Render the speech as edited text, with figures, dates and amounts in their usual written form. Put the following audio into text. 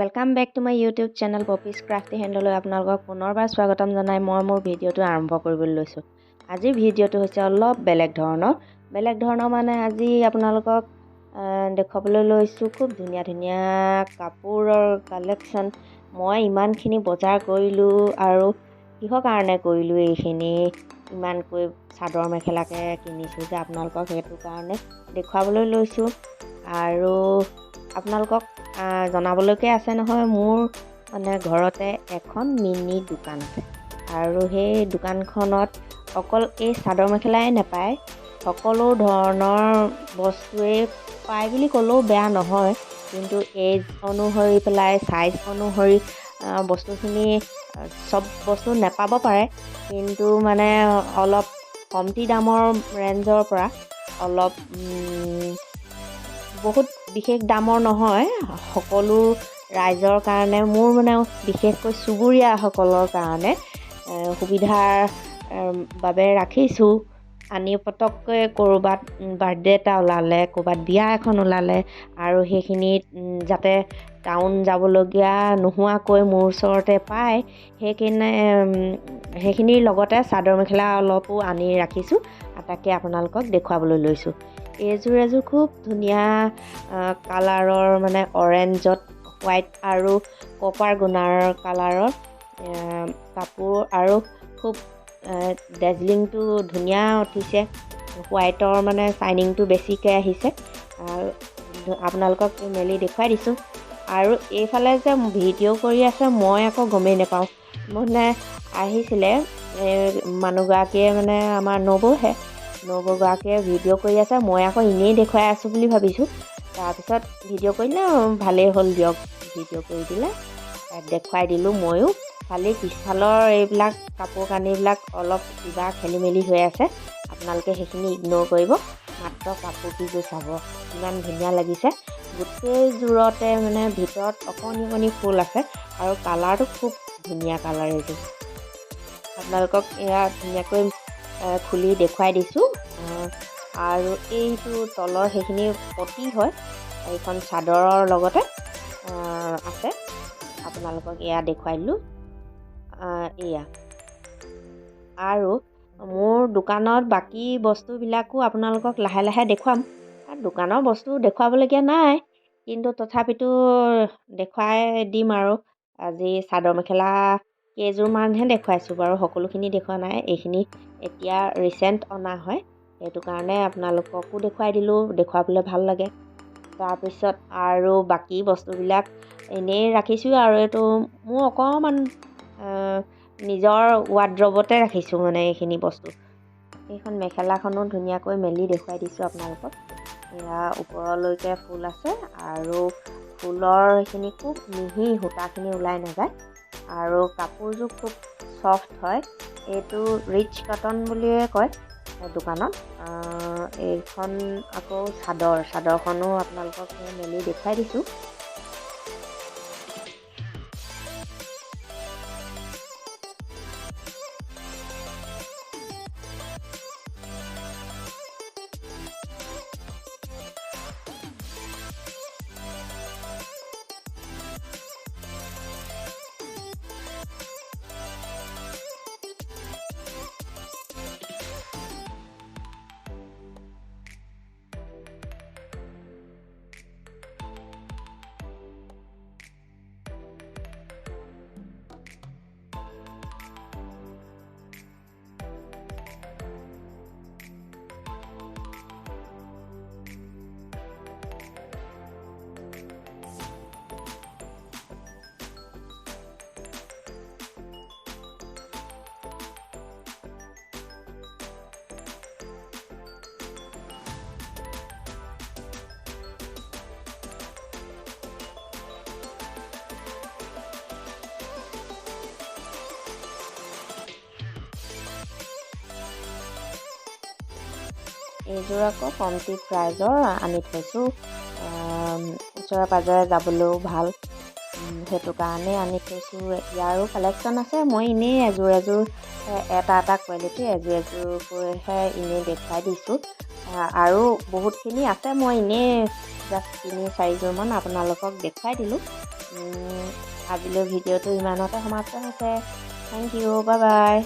Welcome back to my YouTube channel Poppy's Crafty Handle আপোনালোকক পুনৰবাৰ স্বাগতম জনাই মই মোৰ ভিডিঅটো আৰম্ভ কৰিবলৈ লৈছো। আজি ভিডিঅটো হৈছে অলপ বেলেগ ধৰণৰ মানে আজি আপোনালোকক দেখাবলৈ লৈছো খুব ধুনীয়া ধুনীয়া কাপোৰৰ কালেকচন। মই ইমানখিনি বজাৰ কৰিলো আৰু কিহৰ কাৰণে কৰিলো এইখিনি ইমানকৈ চাদৰ মেখেলাকে কিনিছো যে আপোনালোকক সেইটো কাৰণে দেখাবলৈ লৈছো আৰু আপোনালোকক জনাবলৈকে আছে নহয় মোৰ মানে ঘৰতে এখন মিনি দোকান আছে আৰু সেই দোকানখনত অকল এই চাদৰ মেখেলাই নাপায় সকলো ধৰণৰ বস্তুৱে পায় বুলি ক'লেও বেয়া নহয় কিন্তু এজ অনুসৰি পেলাই সাইজ অনুসৰি বস্তুখিনি সব বস্তু নাপাব পাৰে কিন্তু মানে অলপ কমতি দামৰ ৰেঞ্জৰ পৰা অলপ বহুত বিশেষ দামৰ নহয় সকলো ৰাইজৰ কাৰণে মোৰ মানে বিশেষকৈ চুবুৰীয়া সকলৰ কাৰণে সুবিধাৰ বাবে ৰাখিছো আনি পটককৈ কৰবাত বাৰ্থডে এটা ওলালে কৰবাত বিয়া এখন ওলালে আৰু সেইখিনিত যাতে টাউন যাবলগীয়া নোহোৱাকৈ মোৰ ওচৰতে পায় সেইখিনিৰ লগতে চাদৰ মেখেলা অলপো আনি ৰাখিছো তাকে আপোনালোকক দেখুৱাবলৈ লৈছো। এযোৰ খুব ধুনীয়া কালাৰৰ মানে অৰেঞ্জত হোৱাইট আৰু কপাৰ গুণাৰ কালাৰৰ কাপোৰ আৰু খুব ডেজলিংটো ধুনীয়া উঠিছে হোৱাইটৰ মানে শাইনিংটো বেছিকৈ আহিছে আপোনালোকক মেলি দেখুৱাই দিছোঁ আৰু এইফালে যে ভিডিঅ' কৰি আছে মই আকৌ গমেই নাপাওঁ মানে আহিছিলে মানুহগৰাকীয়ে মানে আমাৰ নবৌগৰাকীয়ে ভিডিঅ' কৰি আছে মই আকৌ এনেই দেখুৱাই আছোঁ বুলি ভাবিছোঁ তাৰপিছত ভিডিঅ' কৰিলে ভালেই হ'ল দিয়ক ভিডিঅ' কৰি দিলে দেখুৱাই দিলোঁ ময়ো খালি পিছফালৰ এইবিলাক কাপোৰ কানিবিলাক অলপ কিবা খেলি মেলি হৈ আছে আপোনালোকে সেইখিনি ইগন'ৰ কৰিব মাত্ৰ কাপোৰ কিযোৰ চাব ইমান ধুনীয়া লাগিছে গোটেইযোৰতে মানে ভিতৰত অকণি ফুল আছে আৰু কালাৰটো খুব ধুনীয়া কালাৰ এইযোৰ আপোনালোকক এয়া ধুনীয়াকৈ খুলি দেখুৱাই দিছোঁ আৰু এইটো তলৰ সেইখিনি পটি হয় এইখন চাদৰৰ লগতে আছে আপোনালোকক এয়া দেখুৱাই দিলোঁ এয়া আৰু মোৰ দোকানত বাকী বস্তুবিলাকো আপোনালোকক লাহে লাহে দেখুৱাম দোকানৰ বস্তু দেখুৱাবলগীয়া নাই কিন্তু তথাপিতো দেখুৱাই দিম আৰু আজি চাদৰ মেখেলা কেইযোৰমানহে দেখুৱাইছোঁ বাৰু সকলোখিনি দেখুওৱা নাই এইখিনি এতিয়া ৰিচেণ্ট অনা হয় সেইটো কাৰণে আপোনালোককো দেখুৱাই দিলোঁ দেখুৱাবলৈ ভাল লাগে তাৰপিছত আৰু বাকী বস্তুবিলাক এনেই ৰাখিছোঁ আৰু এইটো মোৰ অকণমান নিজৰ ৱাৰ্ড্ৰবতে ৰাখিছোঁ মানে এইখিনি বস্তু এইখন মেখেলাখনো ধুনীয়াকৈ মেলি দেখুৱাই দিছোঁ আপোনালোকক এয়া ওপৰলৈকে ফুল আছে আৰু ফুলৰ এইখিনি খুব মিহি সূতাখিনি ওলাই নাযায় আৰু কাপোৰযোৰ খুব চফ্ট হয় এইটো ৰিচ কটন বুলিয়ে কয় দোকানত এইখন আকৌ চাদৰখনো আপোনালোকক মেলি দেখুৱাই দিছোঁ এইযোৰ আকৌ কমতি প্ৰাইজৰ আনি থৈছোঁ ওচৰে পাজৰে যাবলৈও ভাল সেইটো কাৰণে আনি থৈছোঁ ইয়াৰো কালেকশ্যন আছে মই এনেই এযোৰ এটা কোৱালিটি এযোৰকৈহে এনেই দেখুৱাই দিছোঁ আৰু বহুতখিনি আছে মই এনেই জাষ্ট 3-4যোৰমান আপোনালোকক দেখুৱাই দিলোঁ আজিলৈ ভিডিঅ'টো ইমানতে সমাপ্ত হৈছে। Thank you, bye by.